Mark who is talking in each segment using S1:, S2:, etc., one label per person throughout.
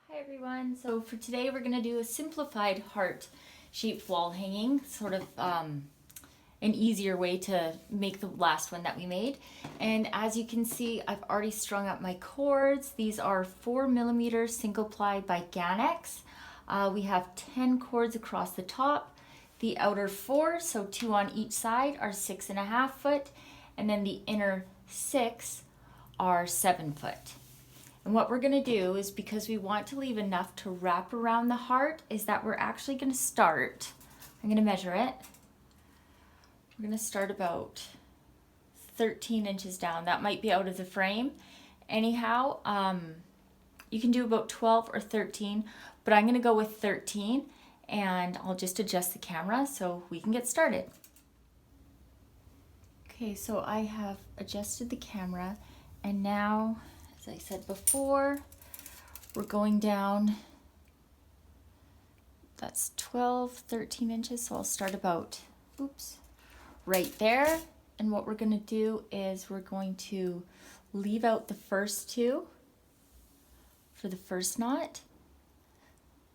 S1: Hi everyone, so for today we're going to do a simplified heart shaped wall hanging, sort of an easier way to make the last one that we made. And as you can see, I've already strung up my cords. These are 4mm single ply by Ganex. We have 10 cords across the top. The outer 4, so 2 on each side, are 6.5 foot, and then the inner 6 are 7 foot. And what we're gonna do is, because we want to leave enough to wrap around the heart, is that we're actually gonna start, I'm gonna measure it. We're gonna start about 13 inches down. That might be out of the frame. Anyhow, you can do about 12 or 13, but I'm gonna go with 13 and I'll just adjust the camera so we can get started. Okay, so I have adjusted the camera and now, as I said before, we're going down, that's 12, 13 inches, so I'll start about, right there. And what we're gonna do is we're going to leave out the first 2 for the first knot.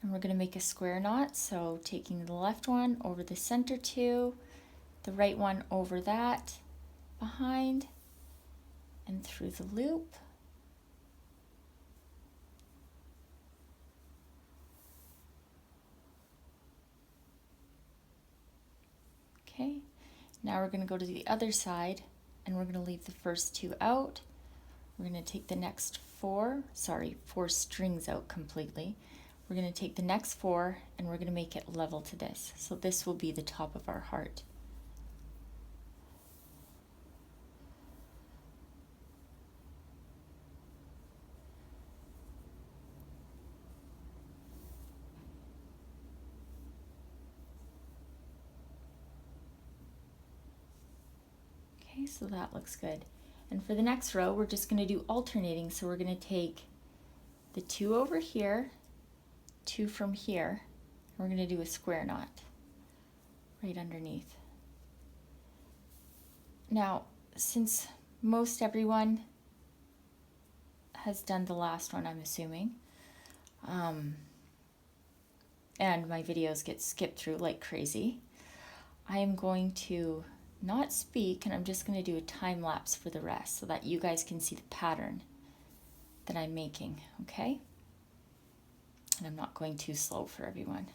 S1: And we're gonna make a square knot, so taking the left one over the center 2, the right one over that, behind, and through the loop. Okay, now we're going to go to the other side and we're going to leave the first 2 out. We're going to take the next 4 strings out completely. We're going to take the next 4 and we're going to make it level to this. So this will be the top of our heart. Okay, so that looks good. And for the next row, we're just going to do alternating. So we're going to take the 2 over here, 2 from here, and we're going to do a square knot right underneath. Now, since most everyone has done the last one, I'm assuming, and my videos get skipped through like crazy, I am going to not speak, and I'm just going to do a time lapse for the rest so that you guys can see the pattern that I'm making, okay? And I'm not going too slow for everyone.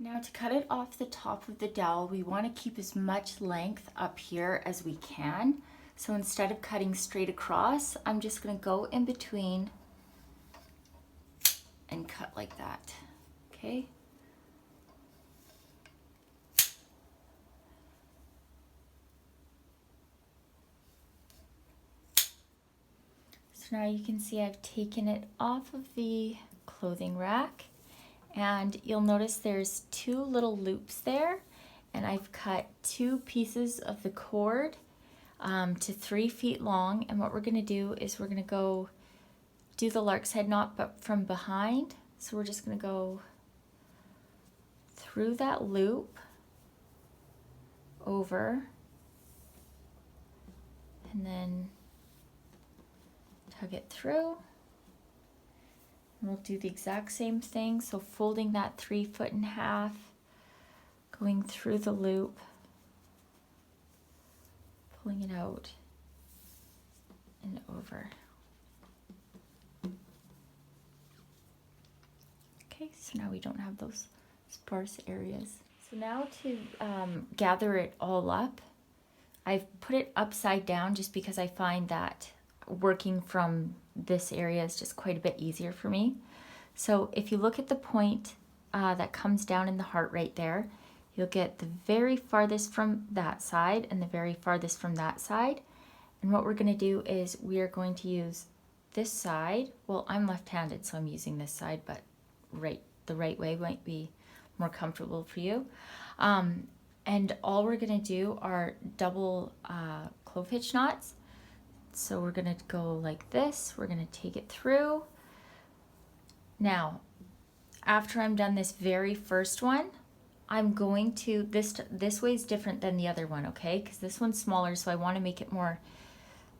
S1: Now to cut it off the top of the dowel, we want to keep as much length up here as we can. So instead of cutting straight across, I'm just going to go in between and cut like that, okay? So now you can see I've taken it off of the clothing rack, and you'll notice there's two little loops there, and I've cut two pieces of the cord to 3 feet long. And what we're going to do is we're going to go do the Larks Head knot, but from behind. So we're just going to go through that loop, over, and then tug it through. And we'll do the exact same thing. So folding that 3 foot in half, going through the loop, pulling it out and over. Okay, so now we don't have those sparse areas. So now to gather it all up, I've put it upside down just because I find that working from this area is just quite a bit easier for me. So if you look at the point that comes down in the heart right there, you'll get the very farthest from that side and the very farthest from that side. And what we're going to do is we are going to use this side. Well, I'm left-handed, so I'm using this side, but the right way might be more comfortable for you. And all we're going to do are double clove hitch knots. So we're going to go like this. We're going to take it through. Now, after I'm done this very first one, I'm going to, this way is different than the other one, okay? Because this one's smaller, so I want to make it more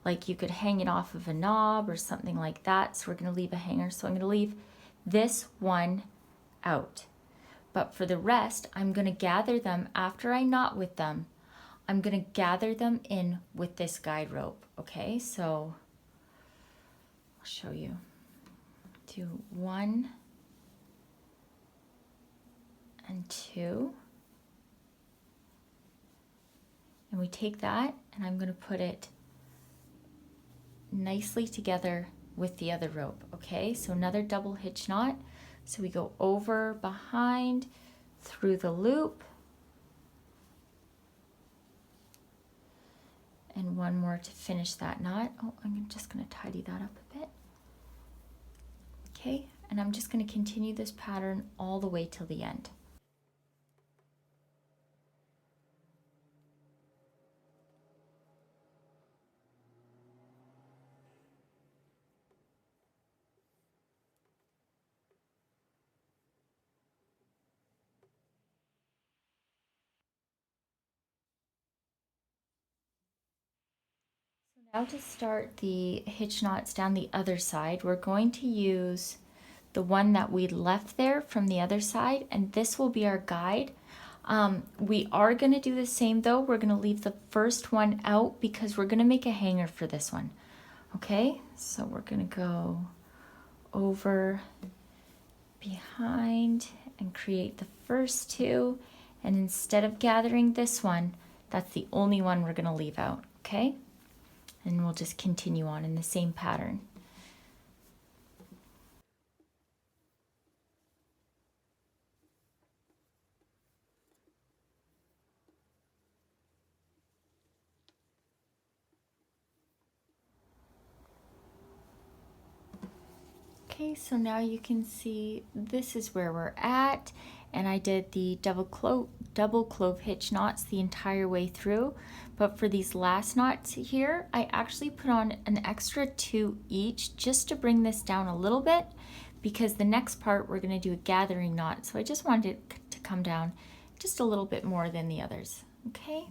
S1: like you could hang it off of a knob or something like that. So we're going to leave a hanger. So I'm going to leave this one out. But for the rest, I'm going to gather them after I knot with them. I'm going to gather them in with this guide rope, okay? So I'll show you. Do 1 and 2. And we take that and I'm going to put it nicely together with the other rope, okay? So another double hitch knot. So we go over, behind, through the loop, and one more to finish that knot. Oh, I'm just going to tidy that up a bit. Okay, and I'm just going to continue this pattern all the way till the end. Now to start the hitch knots down the other side, we're going to use the one that we left there from the other side, and this will be our guide. We are going to do the same though. We're going to leave the first one out because we're going to make a hanger for this one. Okay, so we're going to go over, behind, and create the first two. And instead of gathering this one, that's the only one we're going to leave out, okay? And we'll just continue on in the same pattern. Okay, so now you can see this is where we're at, and I did the double clove hitch knots the entire way through. But for these last knots here, I actually put on an extra 2 each just to bring this down a little bit, because the next part we're going to do a gathering knot. So I just wanted it to come down just a little bit more than the others. Okay.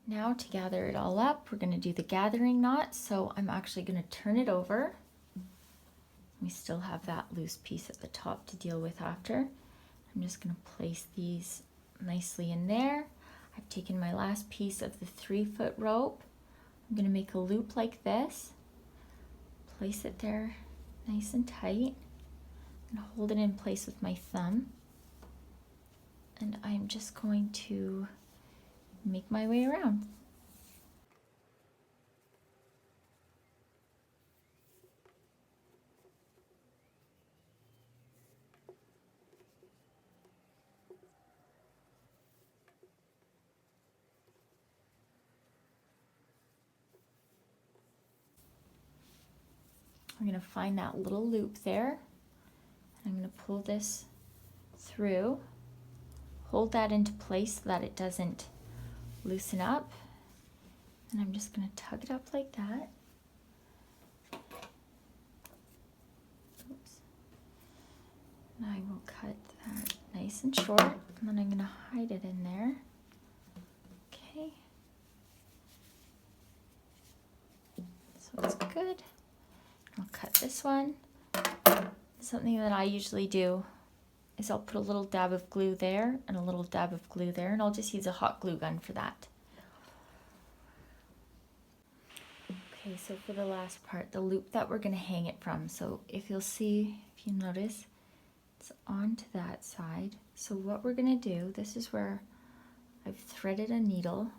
S1: Now to gather it all up, we're going to do the gathering knot. So I'm actually going to turn it over. We still have that loose piece at the top to deal with after. I'm just going to place these nicely in there. I've taken my last piece of the 3-foot rope. I'm going to make a loop like this. Place it there nice and tight. I'm going to hold it in place with my thumb. and I'm just going to make my way around. I'm going to find that little loop there. I'm going to pull this through, hold that into place so that it doesn't loosen up, and I'm just going to tug it up like that. Oops. And I will cut that nice and short, and then I'm going to hide it in there. Okay. So it's good. I'll cut this one. Something that I usually do is I'll put a little dab of glue there and a little dab of glue there, and I'll just use a hot glue gun for that. Okay, so for the last part, the loop that we're going to hang it from, so if you'll see, if you notice, it's onto that side. So what we're going to do, this is where I've threaded a needle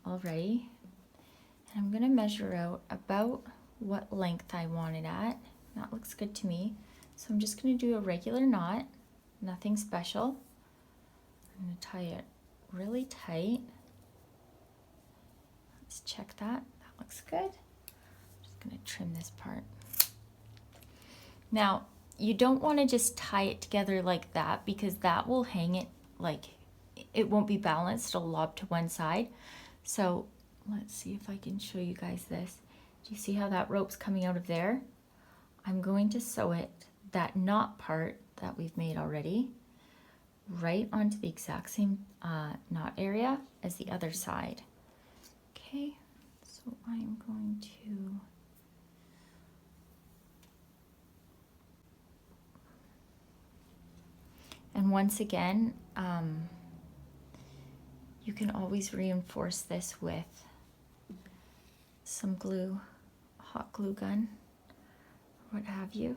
S1: already, and I'm going to measure out about what length I want it at. That looks good to me. So I'm just going to do a regular knot, nothing special. I'm going to tie it really tight. Let's check that. That looks good. I'm just going to trim this part. Now, you don't want to just tie it together like that, because that will hang it like it won't be balanced. It'll lob to one side. So let's see if I can show you guys this. Do you see how that rope's coming out of there? I'm going to sew it, that knot part that we've made already, right onto the exact same knot area as the other side. Okay, so I'm going to and once again, you can always reinforce this with some glue, hot glue gun, what have you.